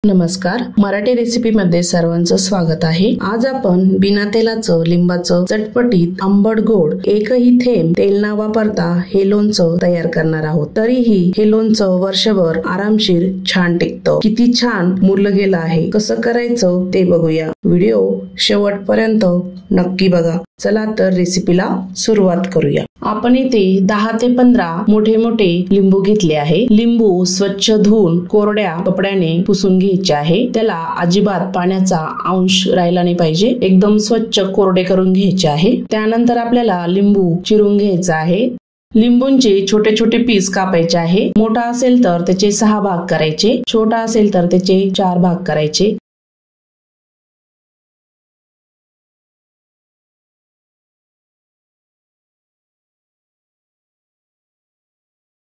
नमस्कार, मराठी रेसिपी मध्ये सर्वांचं स्वागत आहे। आज आपण बिना तेलाचं लिंबाचं चटपटीत आंबट गोड एकही थेंब तेल न वापरता हे लोणचं तयार करणार आहोत। तरीही हे लोणचं वर्षभर आरामशीर छान टिकतं। किती छान मुरलं गेलं आहे, कसं करायचं ते बघूया। व्हिडिओ शेवटपर्यंत नक्की बघा। चला तर रेसिपीला सुरुवात करूया। आपण इथे 10 ते 15 मोठे मोठे लिंबू घेतले आहे। लिंबू स्वच्छ धुवून कोरड्या कपड्याने पुसून घ्यायचे आहे। त्याला अजिबात पाण्याचा अंश राहिला नाही पाहिजे, एकदम स्वच्छ कोरडे करून घ्यायचे आहे। त्यानंतर आपल्याला लिंबू चिरून घ्यायचा आहे। लिंबूंचे छोटे छोटे पीस कापायचे आहे। मोठा असेल तर त्याचे 6 भाग करायचे, छोटा असेल तर त्याचे 4 भाग करायचे।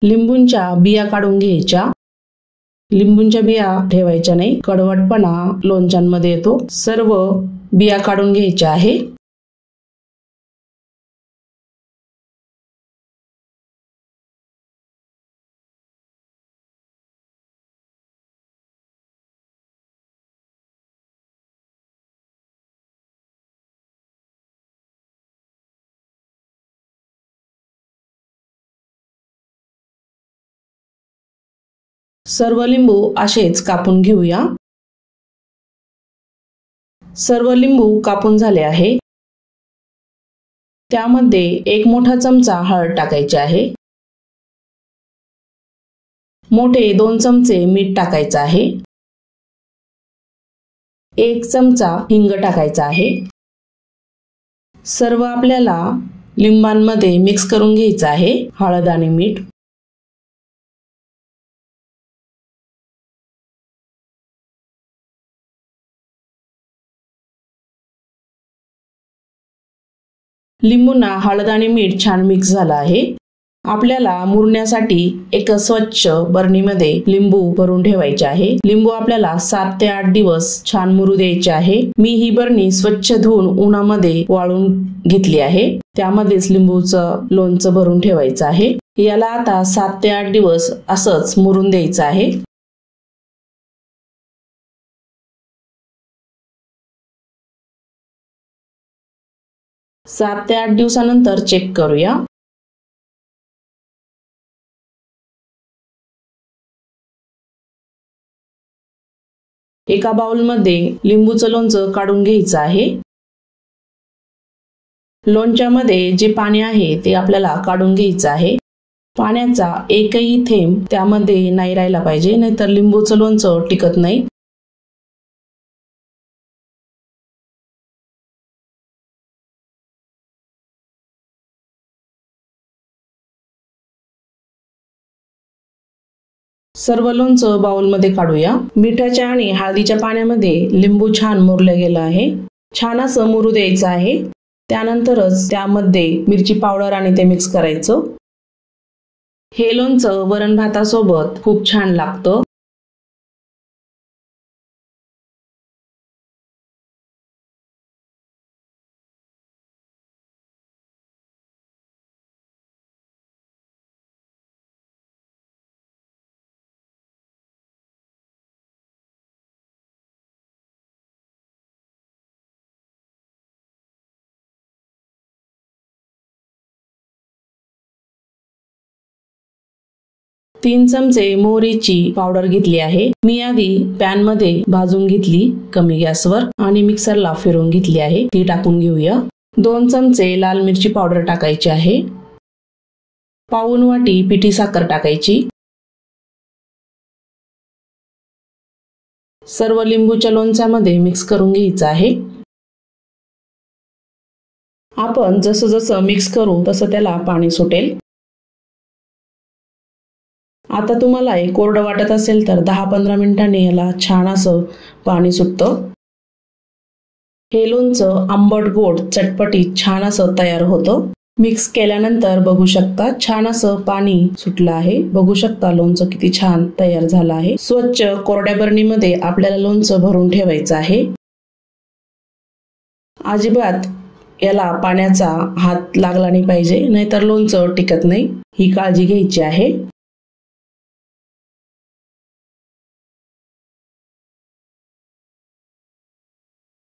लिंबूंच्या बिया काढून घ्यायच्या। लिंबूंच्या बिया ठेवायच्या नाही, कडवटपणा लोणच्यांमध्ये येतो। सर्व बिया काढून घ्यायच्या आहे। सर्व लिंबू असेच कापून घेऊया। सर्व लिंबू कापून झाले आहे। त्यामध्ये 1 मोठा चमचा हळद टाकायची आहे। मोठे 2 चमचे मीठ टाकायचं आहे। 1 चमचा हिंग टाकायचा आहे। सर्व आपल्याला लिंबांमध्ये मिक्स करून घ्यायचं आहे, हळद आणि मीठ। लिंबूंना हळद आणि मीठ छान मिक्स झालं आहे। आपल्याला मुरण्यासाठी एक स्वच्छ बरणीमध्ये लिंबू भरून ठेवायचे आहे। लिंबू आपल्याला 7 ते 8 दिवस छान मुरू द्यायचे आहे। मी ही बरणी स्वच्छ धुवून उन्हामध्ये वाळून घेतली आहे। त्यामध्येच लिंबूचं लोणचं भरून ठेवायचं आहे। याला आता 7 ते 8 दिवस असंच मुरून द्यायचं आहे। 7 ते 8 दिवसानंतर चेक करूया। एका बाउलमध्ये लिंबूचं लोणचं काढून घ्यायचं आहे। लोणच्यामध्ये जे पाणी आहे ते आपल्याला काढून घ्यायचं आहे। पाण्याचा एकही थेंब त्यामध्ये नाही राहिला पाहिजे, नाहीतर लिंबूचं लोणचं टिकत नाही। सर्व लोणचं बाउलमध्ये काढूया। मिठाच्या आणि हळदीच्या पाण्यामध्ये लिंबू छान मुरलं गेलं आहे। छान असं मुरू द्यायचं आहे। त्यानंतरच त्यामध्ये मिरची पावडर आणि ते मिक्स करायचं। हे लोणचं वरण भातासोबत खूप छान लागतं। तीन चमचे मोहरीची पावडर घेतली आहे। मी आधी पॅन मध्ये भाजून घेतली कमी गॅसवर आणि मिक्सरला फिरवून घेतली आहे, ती टाकून घेऊया। 2 चमचे लाल मिरची पावडर टाकायची आहे। पाऊण वाटी पिठी साखर टाकायची। सर्व लिंबूच्या लोणच्यामध्ये मिक्स करून घ्यायचं आहे। आपण जसं जसं मिक्स करू तसं त्याला पाणी सुटेल। आता तुम्हाला हे कोरडं वाटत असेल तर 10-15 मिनिटांनी याला छान असं पाणी सुटतं। हे लोणचं आंबट गोड चटपटीत छान असं तयार होतं। मिक्स केल्यानंतर बघू शकता छान असं पाणी सुटलं आहे। बघू शकता लोणचं किती छान तयार झालं आहे। स्वच्छ कोरड्या बरणीमध्ये आपल्याला लोणचं भरून ठेवायचं आहे। अजिबात याला पाण्याचा हात लागला नाही पाहिजे, नाहीतर लोणचं टिकत नाही, ही काळजी घ्यायची आहे।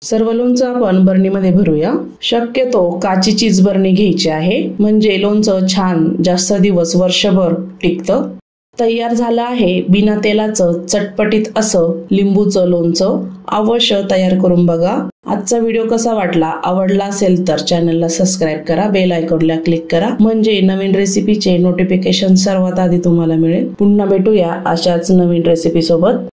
सर्व लोणचं आपण बरणीमध्ये भरूया। शक्यतो काची चीज बरणी घ्यायची आहे, म्हणजे लोणचं छान जास्त दिवस वर्षभर टिकतं। तयार झालं आहे बिना तेलाचं चटपटीत असं लिंबूचं लोणचं। अवश्य तयार करून बघा। आजचा व्हिडिओ कसा वाटला, आवडला असेल तर चॅनलला सबस्क्राईब करा, बेल आयकॉनला क्लिक करा, म्हणजे नवीन रेसिपीचे नोटिफिकेशन सर्वात आधी तुम्हाला मिळेल। पुन्हा भेटूया अशाच नवीन रेसिपी सोबत।